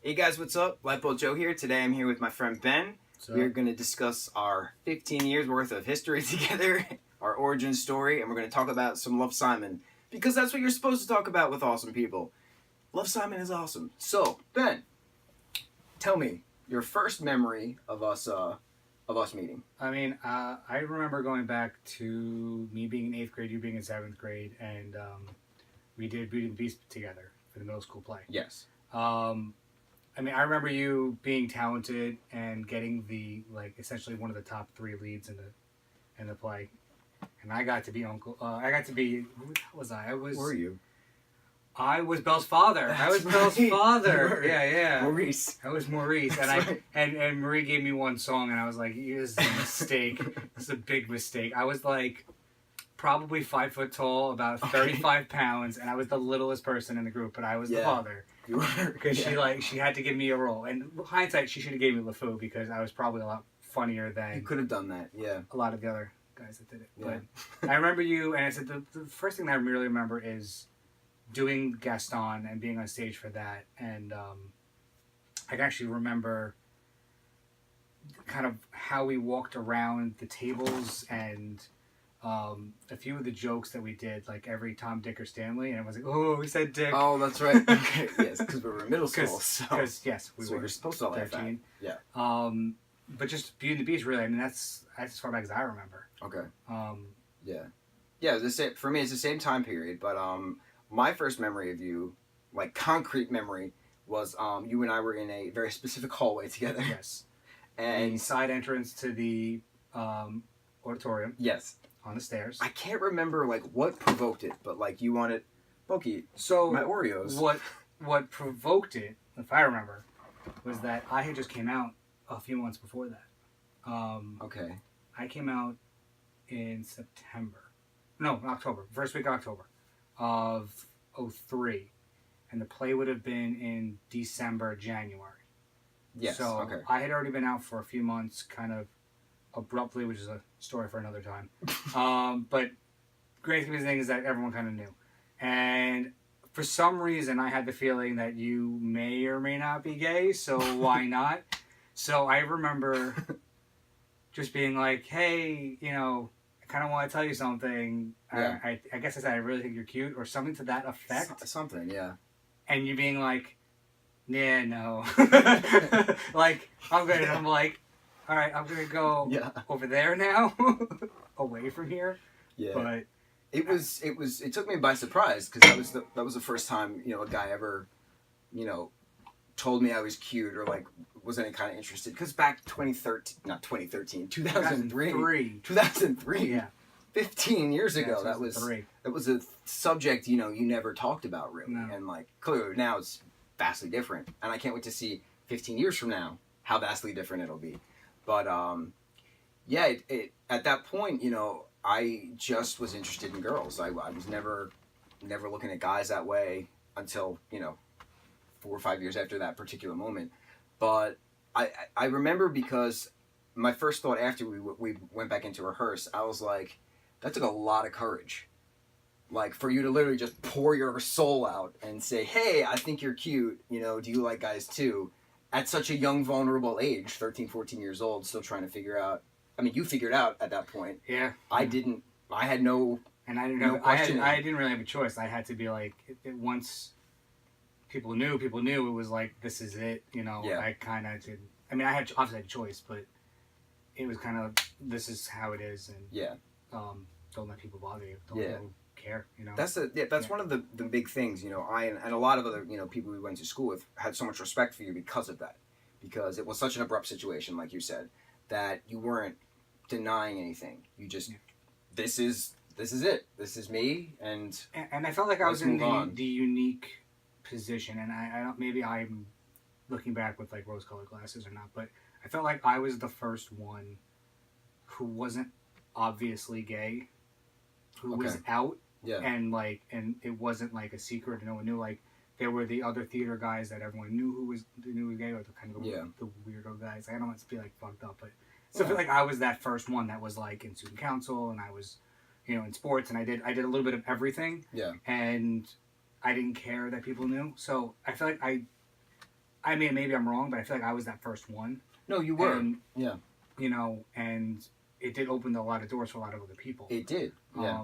Hey guys, what's up? Lightboltjoe here. Today I'm here with my friend Ben. We're going to discuss our 15 years worth of history together, our origin story, and we're going to talk about some Love Simon. Because that's what you're supposed to talk about with awesome people. Love Simon is awesome. So, Ben, tell me your first memory of us meeting. I mean, I remember going back to me being in 8th grade, you being in 7th grade, and we did Beauty and the Beast together for the middle school play. Yes. I mean, I remember you being talented and getting essentially one of the top 3 leads in the play, and I got to be Uncle. I got to be who was I? Who were you? I was Belle's father. That's I was right. Belle's father. Yeah. Maurice. I was Maurice, and Right. and Marie gave me one song, and I was like, "This is a mistake. This is a big mistake." I was like, probably 5 foot tall, about 35 pounds, and I was the littlest person in the group, but I was the father. You were. Because she had to give me a role. And hindsight, she should have gave me LeFou because I was probably a lot funnier than You could have done that, yeah. a lot of the other guys that did it. Yeah. But I remember you, and I said the first thing that I really remember is doing Gaston and being on stage for that. And I can actually remember kind of how we walked around the tables and a few of the jokes that we did, like every Tom, Dick, or Stanley, and it was like, oh, we said Dick. Oh, that's right. Okay, yes, because we were in middle school, Because yes, we were you're supposed to laugh 13. at. Yeah. But just Beauty and the Beast, really. I mean, that's as far back as I remember. Okay. Yeah. Yeah. It was the same, for me, it's the same time period. But my first memory of you, like concrete memory, was you and I were in a very specific hallway together. Yes. And the side entrance to the auditorium. Yes. On the stairs. I can't remember like what provoked it, but like you wanted, Pokey, so my Oreos. What provoked it, if I remember, was that I had just came out a few months before that. Okay. I came out in October, first week of October of 2003, and the play would have been in December, January. Yes. So okay. I had already been out for a few months, kind of abruptly, which is a story for another time. But great thing is that everyone kind of knew, and for some reason I had the feeling that you may or may not be gay, so why not? So I remember just being like, hey, I kind of want to tell you something. Yeah. I guess I said I really think you're cute or something to that effect. Something, yeah. And you being like, yeah, no. Like, I'm good. I'm like, all right, I'm going to go over there now, away from here. Yeah. But it took me by surprise because that was the first time, a guy ever, told me I was cute or like was any kind of interested. Because back 2003. 2003. Yeah. 15 years ago, Yeah, that was a subject, you never talked about really. No. And like clearly now it's vastly different. And I can't wait to see 15 years from now how vastly different it'll be. But it at that point, I just was interested in girls. I was never looking at guys that way until 4 or 5 years after that particular moment. But I remember because my first thought after we went back into rehearse, I was like, that took a lot of courage. Like for you to literally just pour your soul out and say, hey, I think you're cute. Do you like guys too? At such a young, vulnerable age, 13, 14 years old, still trying to figure out. I mean, you figured out at that point. Yeah. I didn't. I had no. And I didn't No have, questioning. I didn't really have a choice. I had to be like, once people knew, it was like, this is it. Yeah. I kind of did. I mean, I obviously had a choice, but it was kind of, this is how it is. And Yeah. Don't let people bother you. Don't let people care. That's one of the big things. I and a lot of other people we went to school with had so much respect for you because of that, because it was such an abrupt situation, like you said, that you weren't denying anything. You just this is it. This is me, and I felt like I was in move the unique position, and I don't. Maybe I'm looking back with like rose-colored glasses or not, but I felt like I was the first one who wasn't obviously gay, who was out. Yeah. And it wasn't like a secret. No one knew. Like there were the other theater guys that everyone knew was gay, or the kind of the weirdo guys. I don't want to be like fucked up, but so I feel like I was that first one that was like in student council, and I was, in sports, and I did a little bit of everything. Yeah. And I didn't care that people knew. So I feel like I I mean, maybe I'm wrong, but I feel like I was that first one. No, you were. And, Yeah. You know, and it did open a lot of doors for a lot of other people. It did. Yeah.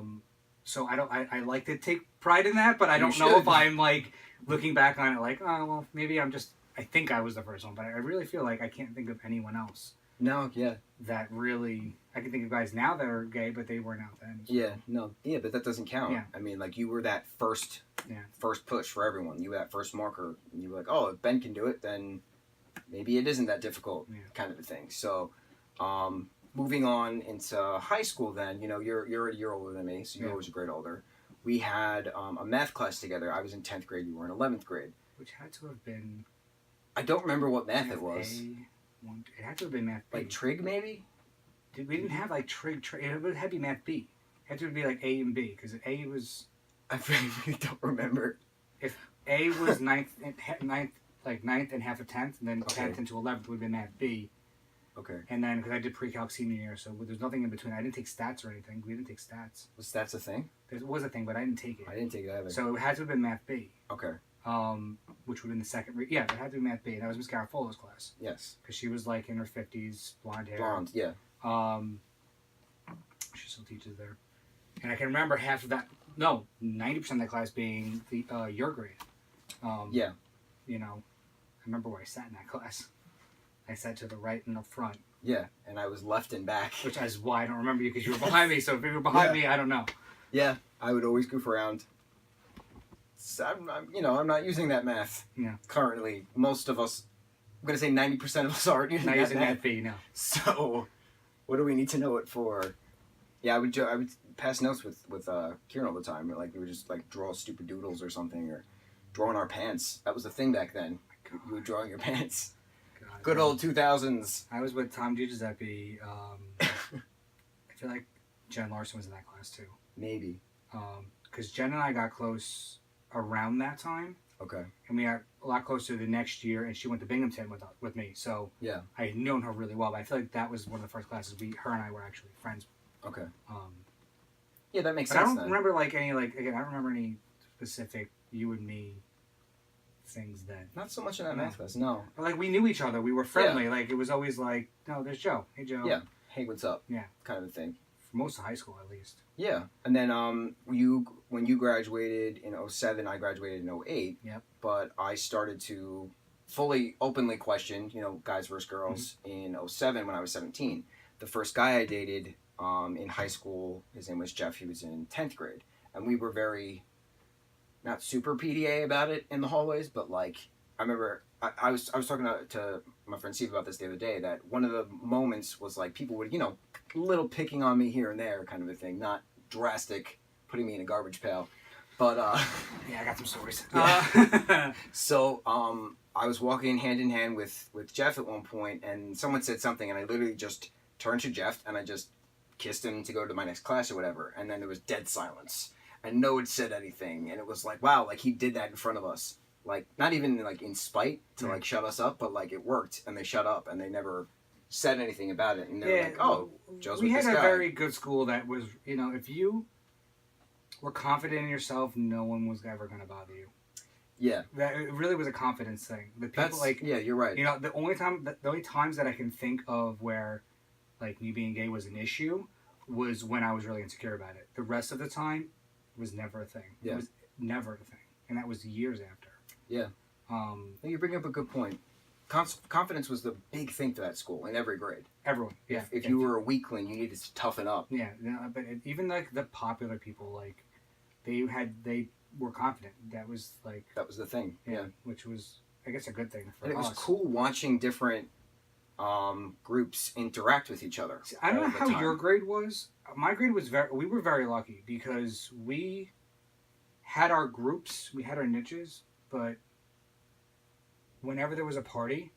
So I like to take pride in that, but I don't know should. if I'm like looking back on it like, oh well, maybe I think I was the first one, but I really feel like I can't think of anyone else. No, yeah. That really, I can think of guys now that are gay, but they weren't out then. So. Yeah, no, yeah, but that doesn't count. Yeah. I mean, like, you were that first push for everyone. You were that first marker. And you were like, oh, if Ben can do it, then maybe it isn't that difficult, kind of a thing. So, moving on into high school then, you know, you're a year older than me, so you're always a grade older. We had a math class together. I was in 10th grade, you were in 11th grade. Which had to have been... I don't remember what math it was. It had to have been math B. Like trig, maybe? We didn't have like trig. It had to be math B. It had to be like A and B, because A was... I really don't remember. If A was ninth and half a tenth, and then 10th into 11th would have been math B. Okay. And then, because I did pre-calc senior year, so there's nothing in between. I didn't take stats or anything. We didn't take stats. Was stats a thing? There was a thing, but I didn't take it. I didn't take it either. So it had to have been math B. Okay. Which would have been the second... it had to be math B. And that was Miss Garofalo's class. Yes. Because she was like in her 50s, blonde hair. Blonde, yeah. She still teaches there. And I can remember 90% of that class being your grade. Yeah. You know, I remember where I sat in that class. I sat to the right and up front. Yeah, and I was left and back. Which is why I don't remember you, because you were behind me. So if you were behind me, I don't know. Yeah, I would always goof around. So I'm not using that math currently. Most of us, I'm going to say 90% of us aren't using that math. B, no. So, what do we need to know it for? Yeah, I would pass notes with Kieran all the time. Like, we would just like draw stupid doodles or something, or drawing our pants. That was the thing back then. You were drawing your pants. God, good old 2000s. I was with Tom DiGiuseppe. I feel like Jen Larson was in that class too. Maybe. Because Jen and I got close around that time. Okay. And we got a lot closer the next year, and she went to Binghamton with me. So yeah, I had known her really well. But I feel like that was one of the first classes her and I were actually friends with. Okay. Yeah, that makes sense. I don't remember I don't remember any specific you and me things then. Not so much in that math class, no. But like we knew each other, we were friendly. Like it was always like, no, there's Joe. Hey Joe. Yeah. Hey, what's up? Yeah. Kind of a thing. For most of high school, at least. Yeah, and then when you graduated in 07, I graduated in 08. Yep. But I started to fully, openly question, guys versus girls in 07 when I was 17. The first guy I dated in high school, his name was Jeff. He was in 10th grade, and we were very, not super PDA about it in the hallways, but like I remember I was talking to my friend Steve about this the other day, that one of the moments was like people would little picking on me here and there kind of a thing, not drastic putting me in a garbage pail, but yeah, I got some stories. Yeah. So I was walking hand in hand with Jeff at one point, and someone said something, and I literally just turned to Jeff and I just kissed him to go to my next class or whatever, and then there was dead silence and no one said anything, and it was like, wow, like he did that in front of us, like not even like in spite to like shut us up, but like it worked, and they shut up and they never said anything about it, and they were like, oh, Joe's with this guy. We had a very good school that was, if you were confident in yourself, no one was ever going to bother you. Yeah. That it really was a confidence thing. The people yeah, you're right. The only times that I can think of where like me being gay was an issue was when I was really insecure about it. The rest of the time it was never a thing. Yeah. It was never a thing. And that was years after. Yeah. You bring up a good point. Confidence was the big thing for that school in every grade. Everyone, yeah. If you were a weakling, you needed to toughen up. Yeah, but even like the popular people, like they were confident. That was the thing. Yeah, which was, I guess, a good thing for us. And it was cool watching different groups interact with each other. See, I don't know how your grade was. My grade was we were very lucky because we had our groups, we had our niches, but whenever there was a party,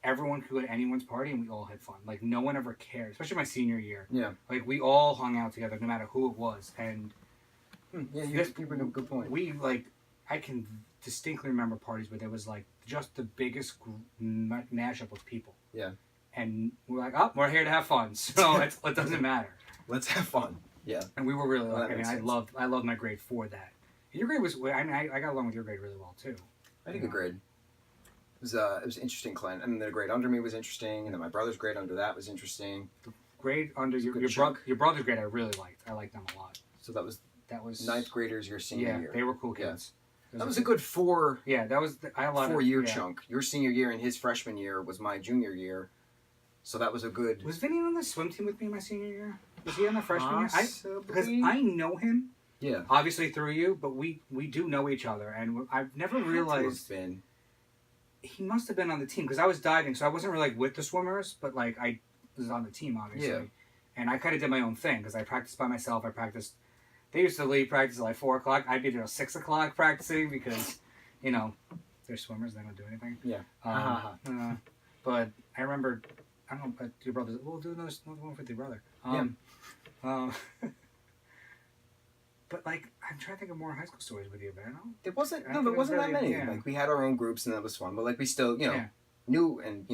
everyone could go to anyone's party and we all had fun. Like no one ever cared, especially my senior year. Yeah. Like we all hung out together no matter who it was. And yeah, you bring up a good point. We I can distinctly remember parties where there was like just the biggest mashup of people. Yeah. And we're like, oh, we're here to have fun, so it doesn't matter. Let's have fun. Yeah. And we were really lucky. I mean, I loved my grade for that. Your grade was, I got along with your grade really well too. I had a good grade. it was interesting clan. And then the grade under me was interesting, and then my brother's grade under that was interesting. The grade under your brother's grade I really liked. I liked them a lot. So that was ninth yeah, graders your senior year. they were cool kids. Yeah. That was a good 4. Yeah, that was I had a lot 4 year yeah. chunk. Your senior year and his freshman year was my junior year, so that was a good. Was Vinny on the swim team with me my senior year? Was he on the freshman year? Possibly. Because I know him. Yeah. Obviously through you, but we do know each other, and I've never realized. Been. He must have been on the team because I was diving, so I wasn't really like with the swimmers, but like I was on the team obviously, Yeah. and I kind of did my own thing because I practiced by myself. I practiced. They used to leave practice at like 4 o'clock. I'd be there at 6 o'clock practicing because, you know, they're swimmers. They don't do anything. Yeah. But I remember, I don't know, but your brother. We'll do another one with your brother. But like, I'm trying to think of more high school stories with you, but I don't. There wasn't that many. Yeah. Like we had our own groups and that was fun, but like we still knew and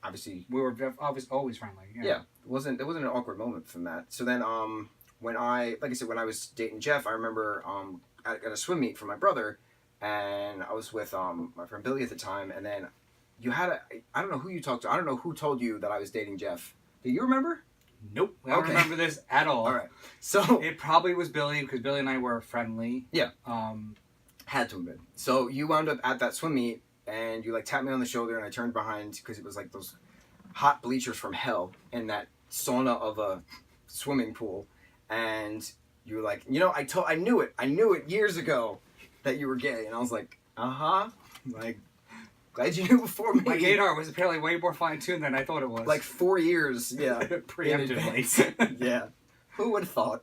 obviously we were always friendly. Yeah. There wasn't an awkward moment from that. So then when I was dating Jeff, I remember at a swim meet for my brother, and I was with my friend Billy at the time, and then you had I don't know who you talked to. I don't know who told you that I was dating Jeff. Do you remember? Nope. I don't remember this at all. All right. So it probably was Billy because Billy and I were friendly. Yeah. Had to have been. So you wound up at that swim meet, and you like tapped me on the shoulder, and I turned behind because it was like those hot bleachers from hell in that sauna of a swimming pool. And you were like, I knew it years ago that you were gay. And I was like, like, glad you knew before me. My gaydar was apparently way more fine-tuned than I thought it was. Like 4 years, yeah. Preemptively. Yeah. Who would have thought?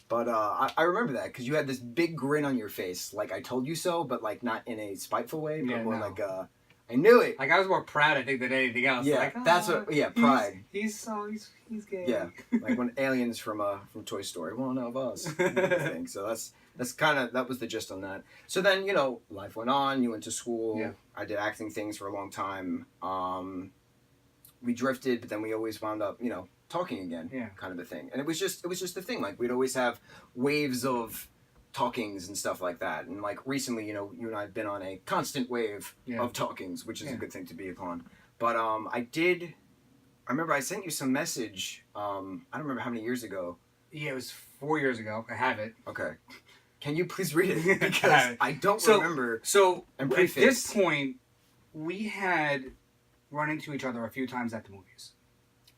But I remember that because you had this big grin on your face. Like, I told you so, but like not in a spiteful way, but more like, I knew it. Like I was more proud, I think, than anything else. Yeah, like, that's what. Yeah, pride. He's gay. Yeah, like when aliens from Toy Story, one of us. Thing. So that was the gist on that. So then life went on. You went to school. Yeah. I did acting things for a long time. We drifted, but then we always wound up talking again. Yeah. Kind of a thing. And it was just a thing. Like we'd always have waves of talkings and stuff like that, and like recently you and I have been on a constant wave of talkings, which is a good thing to be upon. But I remember I sent you some message I don't remember how many years ago. Yeah, it was 4 years ago. I have it. Okay, can you please read it because I don't remember. So and at this point we had run into each other a few times at the movies.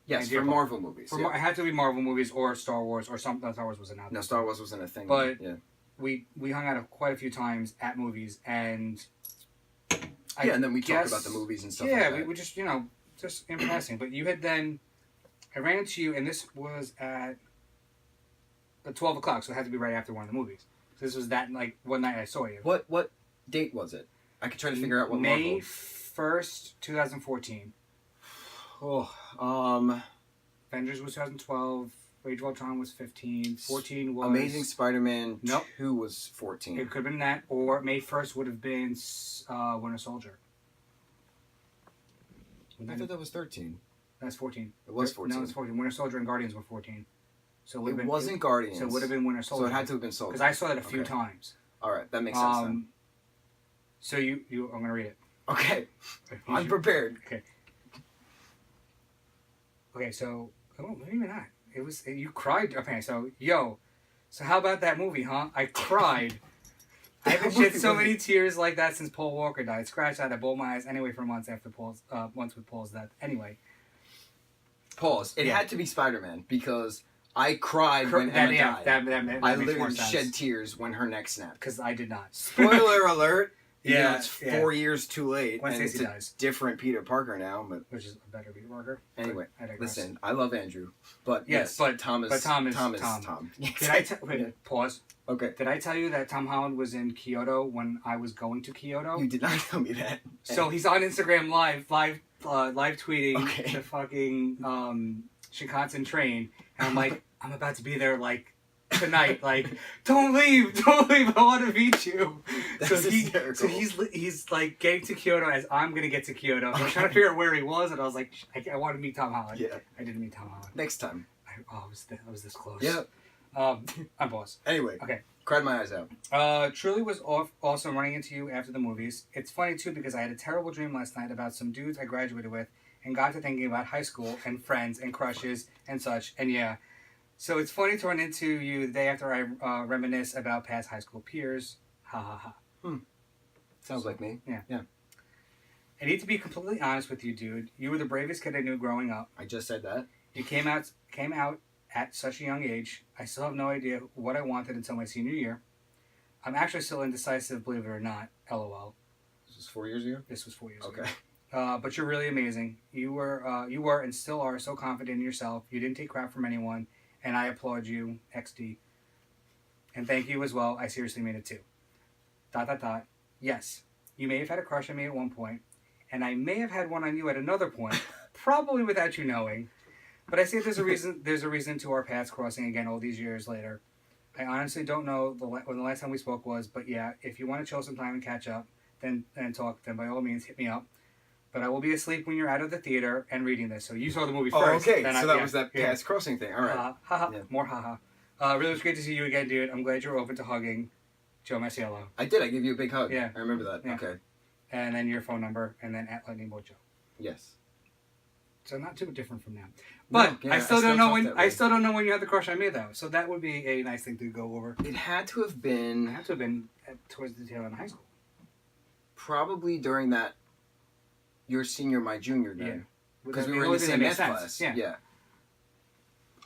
Yes, for Marvel movies. It had to be Marvel movies or Star Wars or something. Star Wars wasn't out. No, Star Wars wasn't a thing. But we hung out quite a few times at movies, and and then we talked about the movies and stuff. Yeah, like that. we just just in passing. But you had then, I ran into you, and this was at 12 o'clock, so it had to be right after one of the movies. So this was that like one night I saw you. What date was it? I could try to figure out what May 1st, 2014. Oh, Avengers was 2012. Age of Ultron was 15. 14 was... Amazing Spider-Man Nope. 2 was 14. It could have been that, or May 1st would have been Winter Soldier. I thought that was 13. That's 14. It was 14. No, it's 14. Winter Soldier and Guardians were 14. So it wasn't Guardians. So it would have been Winter Soldier. So it had to have been Soldier. Because I saw that a few times. All right, that makes sense then. So I'm going to read it. Okay. I'm prepared. Okay, so... Oh, maybe not. You cried. Okay, so how about that movie, huh? I cried. I haven't shed so many tears like that since Paul Walker died. Scratched out, I bowled my eyes anyway for months after months with Paul's death. Anyway. Pause. It had to be Spider-Man because I cried when Emma died. That I literally shed tears when her neck snapped. Because I did not. Spoiler alert. Yeah, it's 4 years too late. When and Stacey it's dies. a different Peter Parker now, but which is a better Peter Parker. Anyway, listen, I love Andrew, but Tom is Tom. Did I pause? Okay. Did I tell you that Tom Holland was in Kyoto when I was going to Kyoto? You did not tell me that. So he's on Instagram live tweeting the fucking Shinkansen train, and I'm like, I'm about to be there like tonight, like, don't leave, I want to meet you. So he's like getting to Kyoto as I'm gonna get to Kyoto. So I was trying to figure out where he was, and I was like, I want to meet Tom Holland. Yeah, I didn't meet Tom Holland. Next time. I was this close. Yeah. I'm boss. Anyway. Okay. Cried my eyes out. Truly was also running into you after the movies. It's funny too because I had a terrible dream last night about some dudes I graduated with and got to thinking about high school and friends and crushes and such. And yeah, so it's funny to run into you the day after I reminisce about past high school peers. Ha ha ha. Sounds like me. Yeah. Yeah. I need to be completely honest with you, dude. You were the bravest kid I knew growing up. I just said that. You came out at such a young age. I still have no idea what I wanted until my senior year. I'm actually still indecisive, believe it or not. LOL. This was 4 years ago? This was 4 years Okay. ago. But you're really amazing. You were and still are so confident in yourself. You didn't take crap from anyone, and I applaud you, XD. And thank you as well. I seriously mean it too. ... Yes, you may have had a crush on me at one point, and I may have had one on you at another point, probably without you knowing. But I say there's a reason. There's a reason to our paths crossing again all these years later. I honestly don't know when the last time we spoke was, but yeah, if you want to chill some time and catch up, then talk, then by all means hit me up. But I will be asleep when you're out of the theater and reading this. So you saw the movie first. Oh, okay. So that was that paths crossing thing. All right. Haha. More haha. Really was great to see you again, dude. I'm glad you're open to hugging. Joe Masiello. I did. I gave you a big hug. Yeah. I remember that. Yeah. Okay. And then your phone number, and then at lightboltjoe. Yes. So not too different from now. But no, yeah, I still don't know when. that way. I still don't know when you had the crush on me though. So that would be a nice thing to go over. It had to have It been had to have been towards the tail end of high school. probably during that your senior, my junior Yeah. then. Because we were in the same math class. Yeah.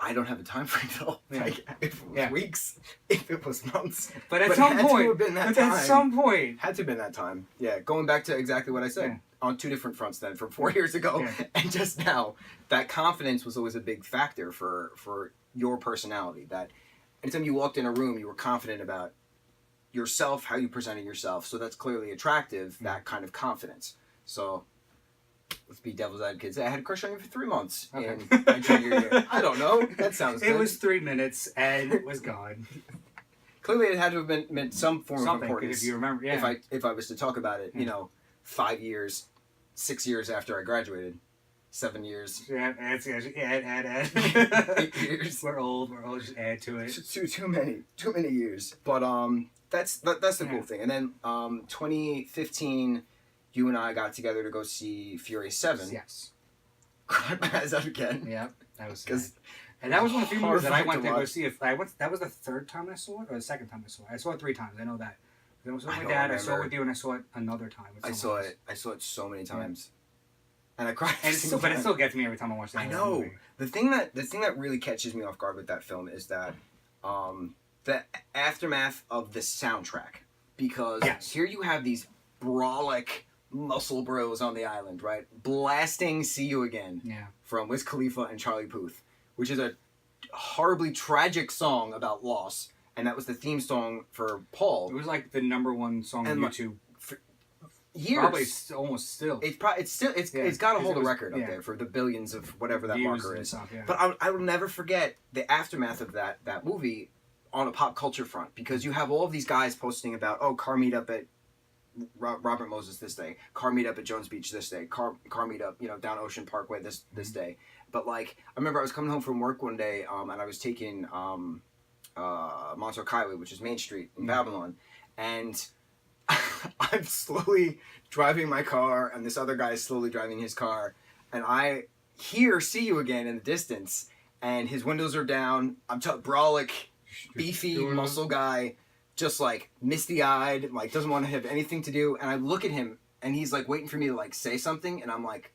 I don't have a time frame though. Yeah. Like, if it was Yeah. weeks, if it was months. But at But some it had to point, have been that at time. some point, Had to have been that time. Yeah, going back to exactly what I said. Yeah. On two different fronts then, from 4 years ago Yeah. and just now. That confidence was always a big factor for your personality. That anytime you walked in a room, you were confident about yourself, how you presented yourself. So that's clearly attractive, that kind of confidence. So let's be devil's advocates. I had a crush on you for 3 months Okay. in my junior year. I don't know. That sounds good. it was 3 minutes and it was gone. Clearly it had to have meant some form of Something, importance. if you remember. Yeah. If I was to talk about it, Yeah. you know, 5 years, 6 years after I graduated, 7 years, Yeah, add. 8 years. We're old. Just add to it. Too many years. But that's the cool thing. And then 2015, you and I got together to go see Fury 7. Yes. Cried my eyes out again. Yeah, that was sad. 'Cause And that was one of the few movies that I horrifying went to to go watch. see. That was the third time I saw it, or the second time I saw it. I saw it 3 times. I know that. Then I was with I my don't dad. I saw it remember. with you, and I saw it another time. With I someone else. saw it so many times. And I cried. And but it still gets me every time I watch that. I whole know. movie. The thing that really catches me off guard with that film is that the aftermath of the soundtrack. Because Yes. here you have these brawlic muscle bros on the island, right? Blasting See You Again Yeah. from Wiz Khalifa and Charlie Puth, which is a horribly tragic song about loss. And that was the theme song for Paul. It was like the #1 song on And YouTube. Years. Probably almost still. It's got to because hold it a was- record up yeah. there for the billions of whatever that Views marker and is. stuff, yeah. But I will never forget the aftermath of that movie on a pop culture front, because you have all of these guys posting about, oh, car meet up at Robert Moses this day, car meet up at Jones Beach this day, car meet up, you know, down Ocean Parkway this day. But like, I remember I was coming home from work one day, and I was taking Montauk Highway, which is Main Street in Babylon, and I'm slowly driving my car, and this other guy is slowly driving his car, and I hear See You Again in the distance, and his windows are down. I'm brolic, beefy muscle guy, just like misty-eyed, like doesn't want to have anything to do. And I look at him, and he's like waiting for me to like say something, and I'm like,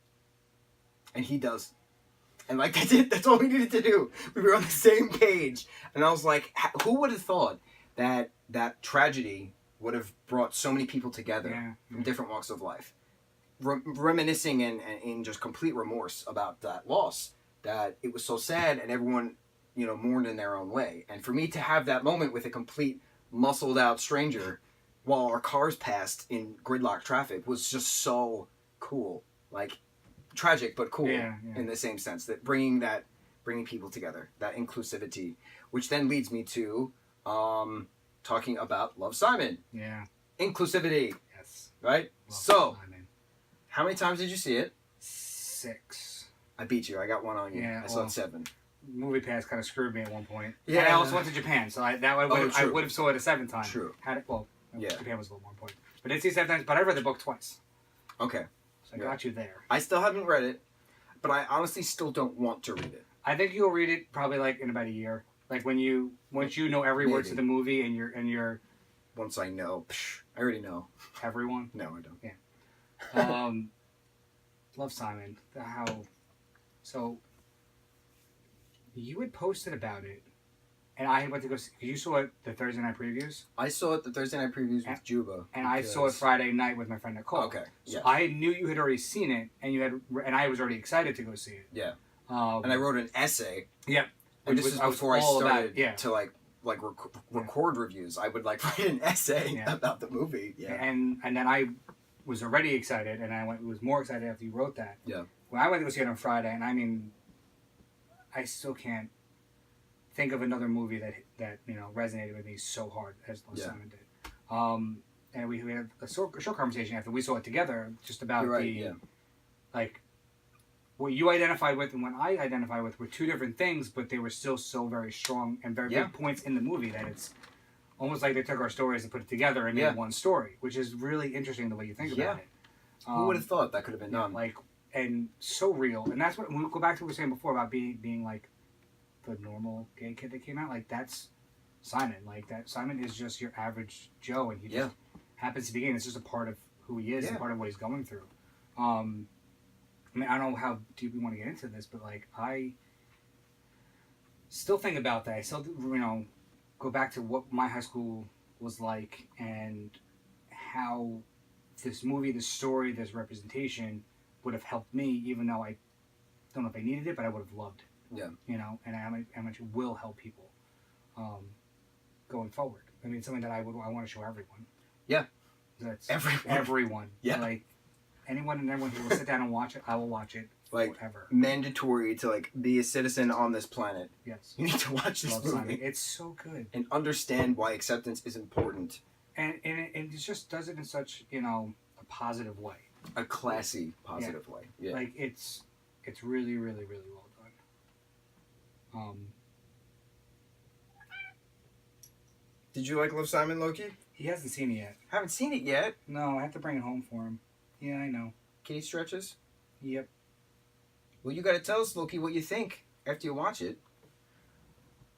and he does. And like, that's it. That's all we needed to do. We were on the same page. And I was like, who would have thought that that tragedy would have brought so many people together from different walks of life, reminiscing and in just complete remorse about that loss, that it was so sad, and everyone, you know, mourned in their own way. And for me to have that moment with a complete muscled out stranger while our cars passed in gridlock traffic was just so cool. Like, tragic but cool in the same sense, that bringing people together, that inclusivity, which then leads me to talking about Love, Simon. Yeah. Inclusivity. Yes. Right? Love, So, Simon. how many times did you see it? 6. I beat you. I got one on you. Yeah, I saw it 7. Movie Pass kind of screwed me at one point. Yeah. And I also went to Japan, so I would have saw it a 7th time. True. Yeah. Japan was a little more important. But I didn't see it 7 times, but I read the book twice. Okay. So I got you there. I still haven't read it, but I honestly still don't want to read it. I think you'll read it probably like in about a year. Like once you know every word to the movie and you're once I know, I already know. Everyone? No, I don't. Yeah. Love Simon. So you had posted about it, and I went to go see. You saw it the Thursday night previews. I saw it the Thursday night previews with Juba, and I saw it Friday night with my friend Nicole. Okay. So I knew you had already seen it, and I was already excited to go see it. Yeah. And I wrote an essay. Yeah. And this was before I started to record reviews. I would write an essay about the movie. Yeah. And then I was already excited, and I was more excited after you wrote that. Yeah. When I went to go see it on Friday, and I mean, I still can't think of another movie that resonated with me so hard as Love Simon did. And we had a short conversation after we saw it together, just about what you identified with and what I identified with were two different things, but they were still so very strong and very big points in the movie that it's almost like they took our stories and put it together and made one story, which is really interesting the way you think about it. Who would have thought that could have been done? And so real. And that's what, when we go back to what we were saying before about being like the normal gay kid that came out, like that's Simon. Like that Simon is just your average Joe, and he just happens to be gay. It's just a part of who he is and part of what he's going through. I mean, I don't know how deep we want to get into this, but I still think about that. I still, go back to what my high school was like and how this movie, this story, this representation would have helped me, even though I don't know if I needed it, but I would have loved it. Yeah. And how much it will help people going forward. I mean, it's something that I want to show everyone. Yeah. That's everyone. Yeah. Anyone and everyone who will sit down and watch it, I will watch it forever. Mandatory to be a citizen on this planet. Yes. You need to watch this movie. Simon. It's so good. And understand why acceptance is important. And it just does it in such, a positive way. A classy, positive way. Yeah. It's really, really, really well done. Did you like Love Simon, Loki? He hasn't seen it yet. Haven't seen it yet? No, I have to bring it home for him. Yeah, I know. Kitty stretches? Yep. Well, you gotta tell us, Loki, what you think after you watch it.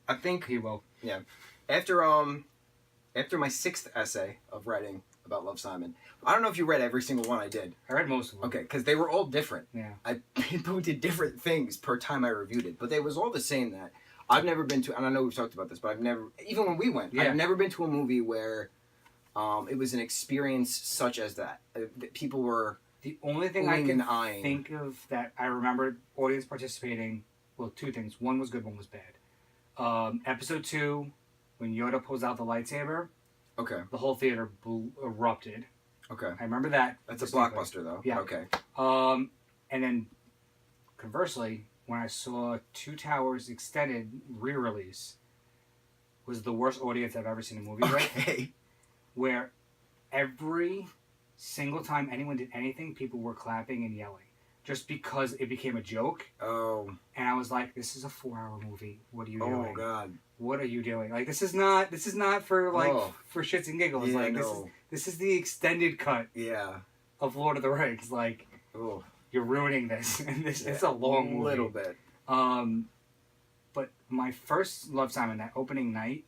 I think he will. Yeah. After my 6th essay of writing about Love Simon, I don't know if you read every single one I did. I read most of them. Okay, because they were all different. Yeah. I did different things per time I reviewed it, but they was all the same. That I've never been to, and I know we've talked about this, but I've never, even when we went, I've never been to a movie where it was an experience such as that. People were the only thing I can think of that I remember audience participating. Well, two things. One was good, one was bad. Episode 2, when Yoda pulls out the lightsaber. Okay. The whole theater erupted. Okay. I remember that. That's a blockbuster, though. Yeah. Okay. And then, conversely, when I saw Two Towers Extended re-release, was the worst audience I've ever seen a movie with. Okay. Where every single time anyone did anything, people were clapping and yelling. Just because it became a joke. Oh. And I was like, this is a 4-hour movie. What are you doing? Oh, God. What are you doing? This is not for for shits and giggles. Yeah, this is the extended cut. Yeah. Of Lord of the Rings. You're ruining this. And it's a long movie. A little bit. But my first Love Simon, that opening night,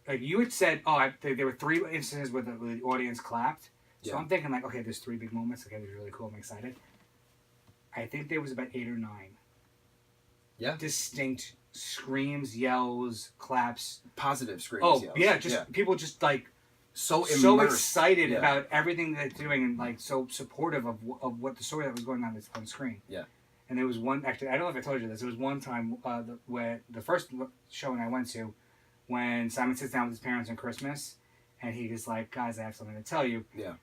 you had said, there were 3 instances where the audience clapped. So I'm thinking okay, there's 3 big moments. Okay, this is really cool. I'm excited. I think there was about 8 or 9. Yeah. Distinct screams, yells, claps. Positive screams. Oh, yells. Yeah, people just so excited about everything that they're doing and so supportive of what the story that was going on screen. Yeah. And there was one, actually, I don't know if I told you this, there was one time where the first showing I went to, when Simon sits down with his parents on Christmas, and he is like, guys, I have something to tell you. Yeah.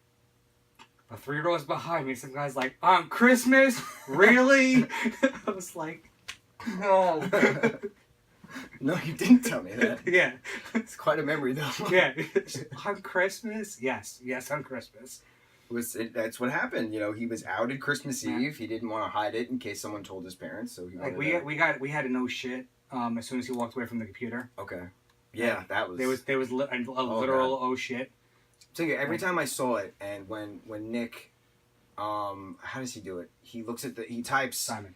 But 3 rows behind me, some guy's like, on Christmas? Really? I was like, no. No, you didn't tell me that. Yeah. It's quite a memory, though. Yeah. On Christmas? Yes, on Christmas. That's what happened. You know, he was outed Christmas Yeah. Eve. He didn't want to hide it in case someone told his parents. So he Like wanted we had to know shit as soon as he walked away from the computer. Okay. Yeah, that was. There was a literal oh shit. So yeah, every time I saw it, and when Nick, how does he do it? He looks at he types Simon.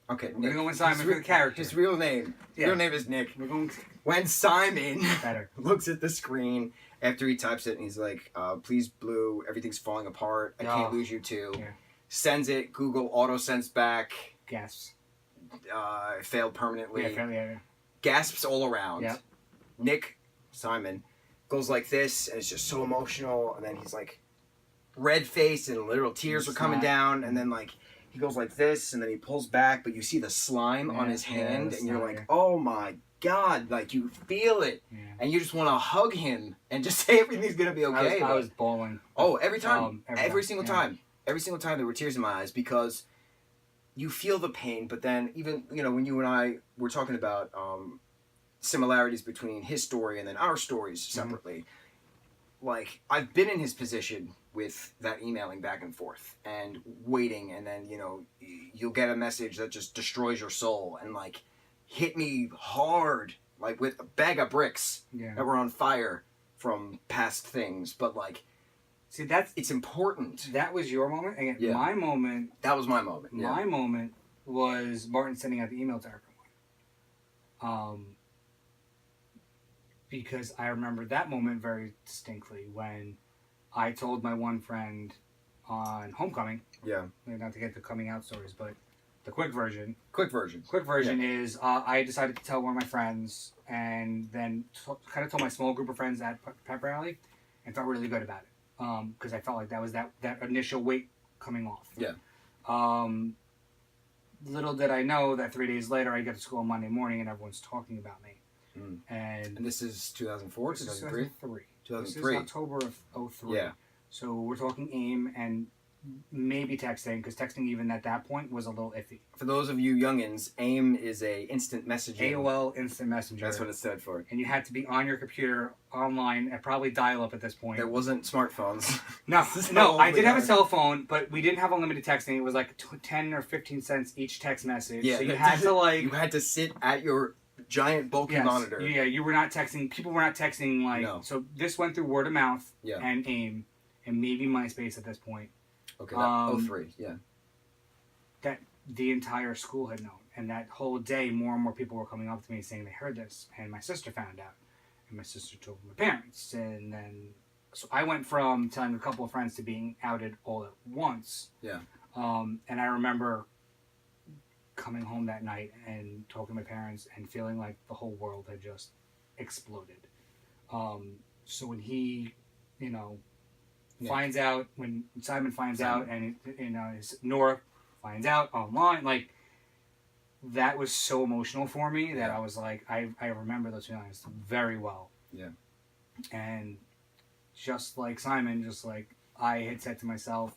Okay, We're gonna go with Simon for the character. His real name. Yeah. Real name is Nick. We're going When Simon better. looks at the screen after he types it, and he's like, "Please, Blue, everything's falling apart. I can't lose you too." Yeah. Sends it. Google auto sends back. Gasps. Failed permanently. Yeah. Gasps all around. Yep. Nick, Simon, goes like this, and it's just so emotional, and then he's like red faced, and literal tears are coming down, and then like he goes like this, and then he pulls back, but you see the slime on his hand, and you're like, oh my god, like you feel it, and you just want to hug him and just say everything's gonna be okay. I was bawling. Oh, every time, every single time. There were tears in my eyes because you feel the pain, but then even when you and I were talking about similarities between his story and then our stories separately. Like, I've been in his position with that emailing back and forth and waiting, and then you'll get a message that just destroys your soul and like hit me hard, like with a bag of bricks that were on fire from past things. But like, see, it's important. That was your moment. Again, my moment. That was my moment. My moment was Martin sending out the email to everyone. Because I remember that moment very distinctly when I told my one friend on homecoming. Yeah. Not to get the coming out stories, but the quick version. Quick version is I decided to tell one of my friends, and then kind of told my small group of friends at pep rally, and felt really good about it. Because I felt like that was that initial weight coming off. Yeah. Little did I know that 3 days later I get to school on Monday morning and everyone's talking about me. And this is 2004, 2003? 2003. This is October of 03. Yeah. So we're talking AIM and maybe texting, because texting even at that point was a little iffy. For those of you youngins, AIM is a instant messaging. AOL Instant Messenger. That's what it stood for. And you had to be on your computer online at probably dial-up at this point. There wasn't smartphones. No, I did have a cell phone, but we didn't have unlimited texting. It was like 10 or 15 cents each text message. Yeah, so you had to you had to sit at your giant bulky monitor. Yeah, you were not texting. People were not texting like. No. So this went through word of mouth and AIM and maybe MySpace at this point. Okay, that 03, yeah. That the entire school had known, and that whole day, more and more people were coming up to me saying they heard this, and my sister found out, and my sister told my parents, and then so I went from telling a couple of friends to being outed all at once. Yeah. And I remember coming home that night and talking to my parents and feeling like the whole world had just exploded. So when he, finds out, when Simon finds out, and Nora finds out online, like, that was so emotional for me that I was like, I remember those feelings very well. Yeah. And just like Simon, I had said to myself,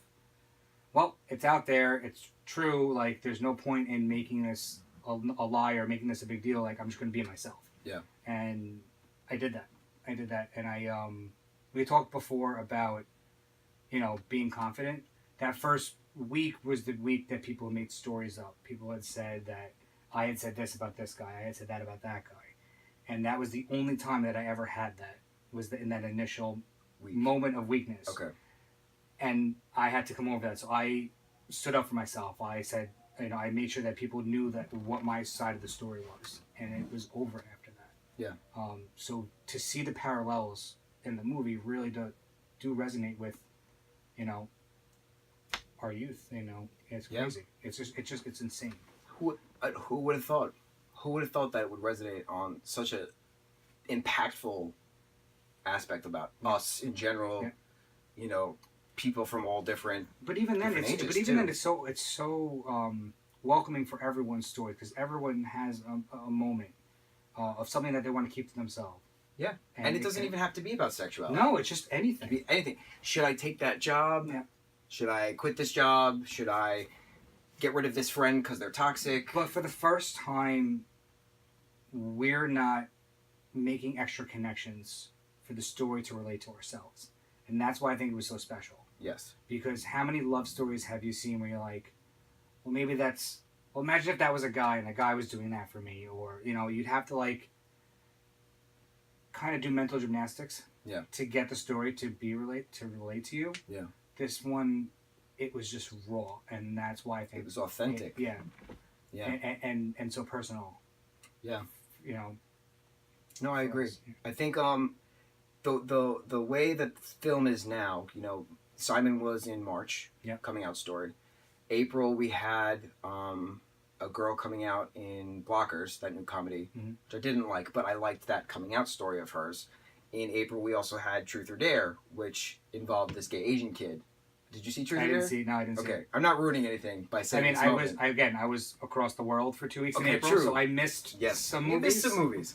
well, it's out there, it's true, like, there's no point in making this a lie or making this a big deal, like, I'm just going to be myself. Yeah. And I did that. And we talked before about, being confident. That first week was the week that people made stories up. People had said that I had said this about this guy, I had said that about that guy. And that was the only time that I ever had that, was in that initial moment of weakness. Okay. And I had to come over that. So I stood up for myself. I said, I made sure that people knew that what my side of the story was. And it was over after that. Yeah. So to see the parallels in the movie really do resonate with, our youth. It's crazy. Yeah. It's insane. Who would have thought? Who would have thought that it would resonate on such a impactful aspect about us in general? Yeah. People from all different. But even then, it's so welcoming for everyone's story, because everyone has a moment of something that they want to keep to themselves. Yeah, and it doesn't even have to be about sexuality. No, it's just anything. It could be anything. Should I take that job? Yeah. Should I quit this job? Should I get rid of this friend because they're toxic? But for the first time, we're not making extra connections for the story to relate to ourselves. And that's why I think it was so special. Yes. Because how many love stories have you seen where you're like, well, maybe that's... Well, imagine if that was a guy and a guy was doing that for me. Or, you'd have to, like, kind of do mental gymnastics to get the story to relate to you. Yeah. This one, it was just raw. And that's why I think... It was authentic. Yeah. And so personal. Yeah. No, I for agree. us. I think the way that the film is now, Simon was in March, coming out story. April we had a girl coming out in Blockers, that new comedy, which I didn't like, but I liked that coming out story of hers. In April we also had Truth or Dare, which involved this gay Asian kid. Did you see Truth or Dare? I didn't see it. Okay, I'm not ruining anything by saying I was across the world for 2 weeks in April, so I missed some movies. You missed some movies.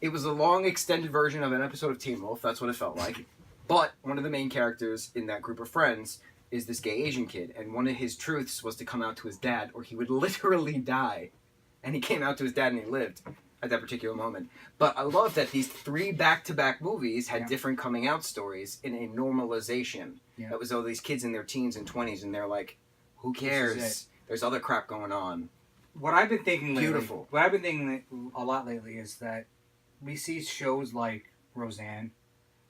It was a long, extended version of an episode of Teen Wolf. That's what it felt like. But one of the main characters in that group of friends is this gay Asian kid, and one of his truths was to come out to his dad, or he would literally die. And he came out to his dad, and he lived at that particular moment. But I love that these 3 back-to-back movies had different coming out stories in a normalization. Yeah. That was all these kids in their teens and 20s, and they're like, who cares? There's other crap going on. What I've been thinking lately, Beautiful. What I've been thinking a lot lately is that we see shows like Roseanne,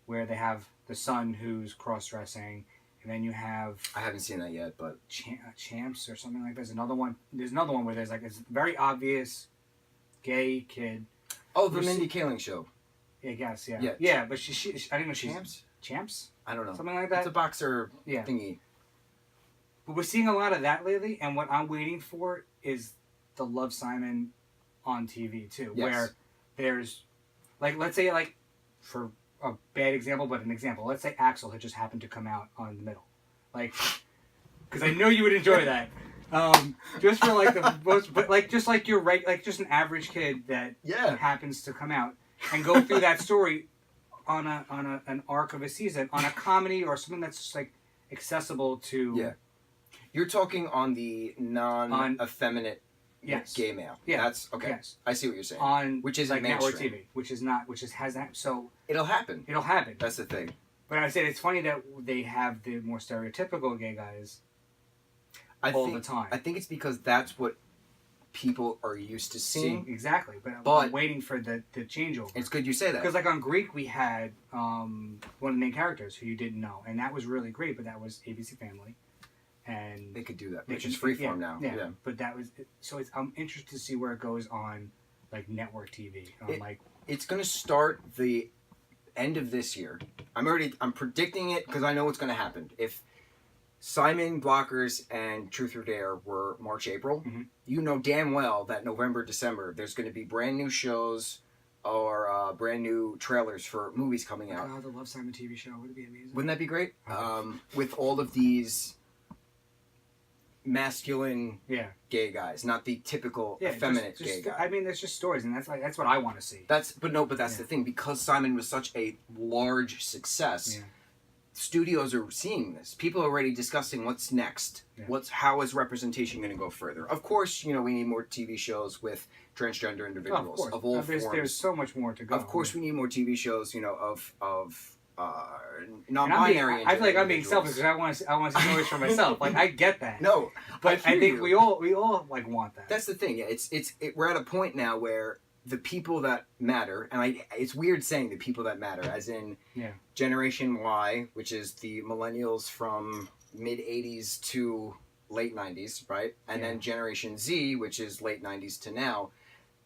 where they have the son who's cross-dressing, and then you have... I haven't seen that yet, but... Champs or something like that. There's another one where there's like this very obvious gay kid. Oh, the Mindy Kaling show. Yeah, I guess, yeah. Yeah, but she I don't know. Champs? I don't know. Something like that? It's a boxer thingy. But we're seeing a lot of that lately, and what I'm waiting for is the Love Simon on TV, too. Yes. Where there's... Like, let's say, like, for a bad example, but an example. Let's say Axel had just happened to come out on the middle. Like, because I know you would enjoy that. Just for, like, the most... But, like, just like you're right... Like, just an average kid that happens to come out and go through that story on an arc of a season, on a comedy or something that's just, like, accessible to... Yeah. You're talking on the non-effeminate... Yes. Gay male. Yeah. That's okay. Yes. I see what you're saying. On which is like network mainstream. TV, has that. So it'll happen. That's the thing. But I said it's funny that they have the more stereotypical gay guys the time. I think it's because that's what people are used to seeing. Exactly. But I'm waiting for the changeover. It's good you say that. Because like on Greek we had one of the main characters who you didn't know, and that was really great. But that was ABC Family. And they could do that, which is freeform now. Yeah, but that was so. I'm interested to see where it goes on, like network TV. It's going to start the end of this year. I'm predicting it because I know what's going to happen. If Simon, Blockers, and Truth or Dare were March, April, you know damn well that November, December, there's going to be brand new shows or brand new trailers for movies coming out. Oh, the Love Simon TV show would be amazing. Wouldn't that be great? With all of these masculine gay guys, not the typical effeminate gay guy. I mean, there's just stories, and that's what I want to see. That's the thing, because Simon was such a large success. Studios are seeing this. People are already discussing what's next. How is representation going to go further? Of course, we need more TV shows with transgender individuals of all forms. There's so much more to go. Of course, we need more TV shows, of non-binary. I feel like I'm being selfish because I want to see noise for myself. Like I get that. No, but I think we all like want that. That's the thing. We're at a point now where the people that matter, and it's weird saying the people that matter, as in Generation Y, which is the millennials from mid '80s to late '90s, right? And then Generation Z, which is late '90s to now.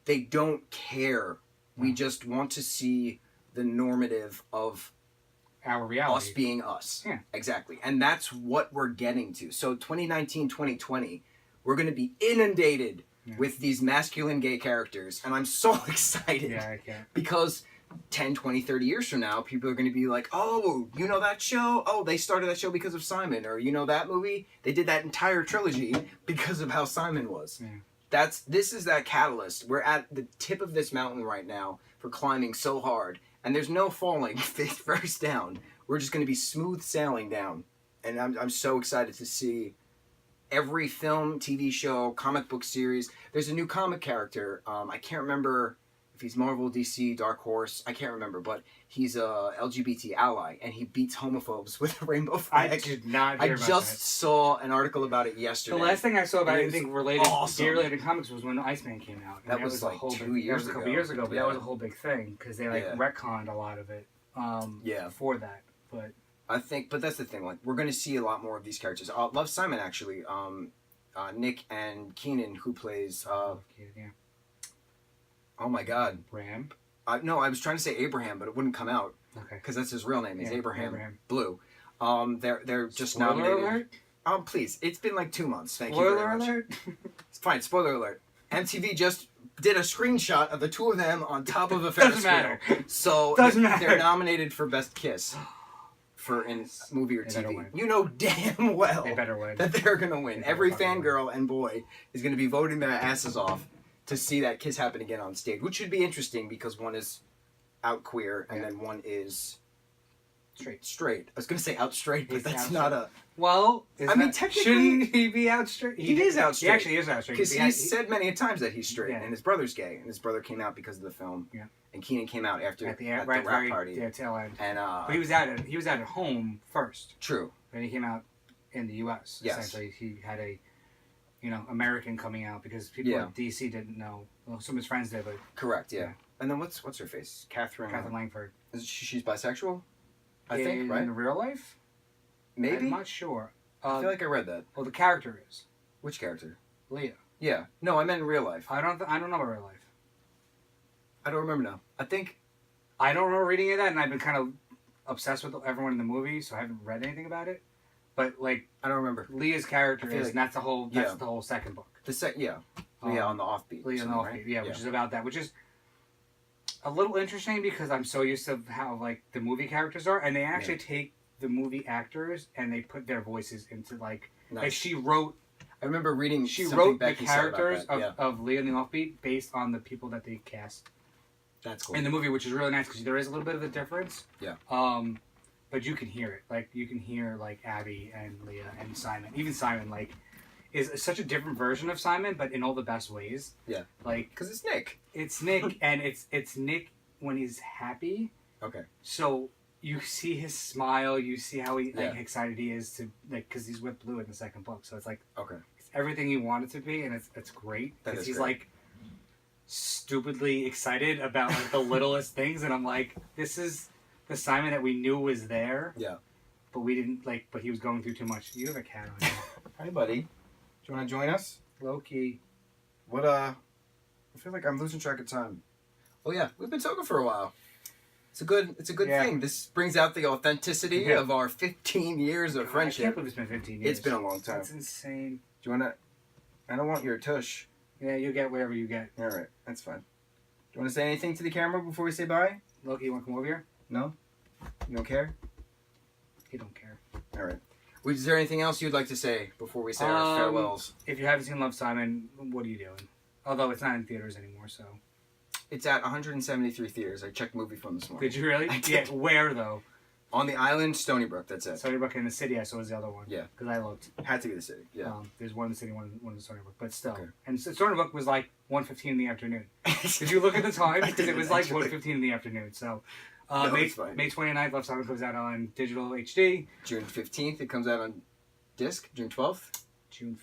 They don't care. We just want to see the normative of our reality. Us being us. Yeah. Exactly. And that's what we're getting to. So 2019, 2020, we're going to be inundated with these masculine gay characters. And I'm so excited. Yeah, I can. Because 10, 20, 30 years from now, people are going to be like, oh, you know that show? Oh, they started that show because of Simon. Or you know that movie? They did that entire trilogy because of how Simon was. Yeah. This is that catalyst. We're at the tip of this mountain right now for climbing so hard. And there's no falling face first down. We're just going to be smooth sailing down. And I'm so excited to see every film, TV show, comic book series. There's a new comic character. I can't remember if he's Marvel, DC, Dark Horse, I can't remember, but he's a LGBT ally, and he beats homophobes with a rainbow flag. I did not hear about just that. saw an article about it yesterday. The last thing I saw about It anything was related, awesome. related to comics was when Iceman came out. And That was a like whole 2 big, years that was a ago. couple years ago, but Yeah. that was a whole big thing because they like Yeah. retconned a lot of it. Yeah. For that, but I think, but that's the thing. Like, we're going to see a lot more of these characters. Love Simon, actually. Nick and Keenan, who plays. Yeah. Oh my God. Ram. No, I was trying to say Abraham, but it wouldn't come out Okay. because that's his real name. Is Yeah, Abraham Blue. They're just Spoiler nominated. alert. Please, it's been like 2 months. Thank you Spoiler very much. alert. It's fine. Spoiler alert. MTV just did a screenshot of the two of them on top of a Ferris Doesn't matter. wheel. So Doesn't matter. They're nominated for Best Kiss for in movie or They better TV. win. You know damn well They better win. that they're gonna win. They Every better fucking fangirl and boy is gonna be voting their asses off to see that kiss happen again on stage, which should be interesting because one is out queer and then one is straight. I was gonna say out straight, but He's that's out not straight. a. Well, I mean, technically- shouldn't he be out straight? He is out straight. He actually is out straight Because he's said many a times that he's straight, Yeah. and his brother's gay, and his brother came out because of the film. Yeah. And Keenan came out after at the at right, the rap very, party. yeah, tail end. And But he was out at home first. true. Then he came out in the U.S. Yes. Essentially, he had a, American coming out because people Yeah. at DC didn't know. Well, some of his friends did, but Correct. Yeah. Yeah. And then what's her face? Catherine. Catherine Langford. She's bisexual. I think right. In real life, Maybe. I'm not sure. I feel like I read that. Well, the character is Which character? Leah. Yeah. No, I meant in real life. I don't know about real life. I don't remember now. I think. I don't remember reading it that, and I've been kind of obsessed with everyone in the movie, so I haven't read anything about it. But like I don't remember. Leah's character I feel is, like- and that's the whole yeah. the whole second book. Yeah. Leah on the offbeat. Leah on the something, Offbeat, right? yeah, which is about that, which is a little interesting because I'm so used to how like the movie characters are, and they actually take the movie actors and they put their voices into like Nice. she wrote I remember reading. she something wrote the Becky said about characters that. Yeah. of Leah and the Offbeat based on the people that they cast That's cool. in the movie, which is really nice because there is a little bit of a difference. Yeah. But you can hear it. Like you can hear like Abby and Leah and Simon. Even Simon like is such a different version of Simon, but in all the best ways. Yeah. Like Because it's Nick. it's Nick, and it's Nick when he's happy. Okay. So you see his smile. You see how he like Yeah. excited he is to like because he's with Blue in the second book. So it's like Okay. it's everything you want it to be, and it's great That because is he's great. like stupidly excited about like the littlest things, and I'm like, this is the Simon that we knew was there. Yeah. But we didn't like. But he was going through too much. You have a cat on you. Hi, buddy. Do you want to join us? Low key. What I feel like I'm losing track of time. Oh yeah, we've been talking for a while. It's a good Yeah. thing. This brings out the authenticity Yeah. of our 15 years of I friendship. can't believe it's been 15 years. It's been a long time. That's insane. Do you want to? I don't want your tush. Yeah, you get whatever you get. All right, that's fine. Do you want to say anything to the camera before we say bye? Loki, you want to come over here? No? You don't care? He don't care. All right. Is there anything else you'd like to say before we say our farewells? If you haven't seen Love, Simon, what are you doing? Although it's not in theaters anymore, so. It's at 173 theaters. I checked Movie Phone this morning. Did you really? I did. Yeah, where though? On the island, Stony Brook. That's it. Stony Brook in the city, I saw was the other one. Yeah. Because I looked. Had to be the city. Yeah. There's one in the city, one in Stony Brook, but still. Okay. And Stony Brook was like 1:15 in the afternoon. Did you look at the time? I Because it didn't, was like actually. 1:15 in the afternoon. So, No, May it's fine. 29th, Love, Simon comes out on digital HD. June 15th, it comes out on disc. June 12th? June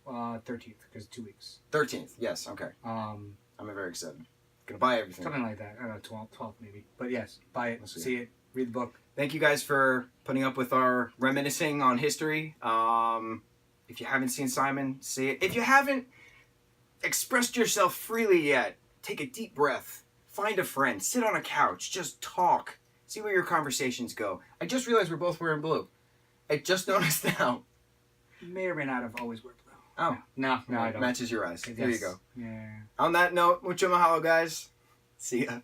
13th, because 2 weeks. 13th, yes, okay. I'm very excited. Gonna buy everything. Something like that. I don't know, 12th maybe. But yes, buy it, We'll see. see it, read the book. Thank you guys for putting up with our reminiscing on history. If you haven't seen Simon, see it. If you haven't expressed yourself freely yet, take a deep breath. Find a friend. Sit on a couch. Just talk. See where your conversations go. I just realized we're both wearing blue. I just noticed now. You may or may not have always worn blue. Oh. No, I don't. Matches your eyes. There you Yes. go. Yeah. On that note, mucho mahalo, guys. See ya.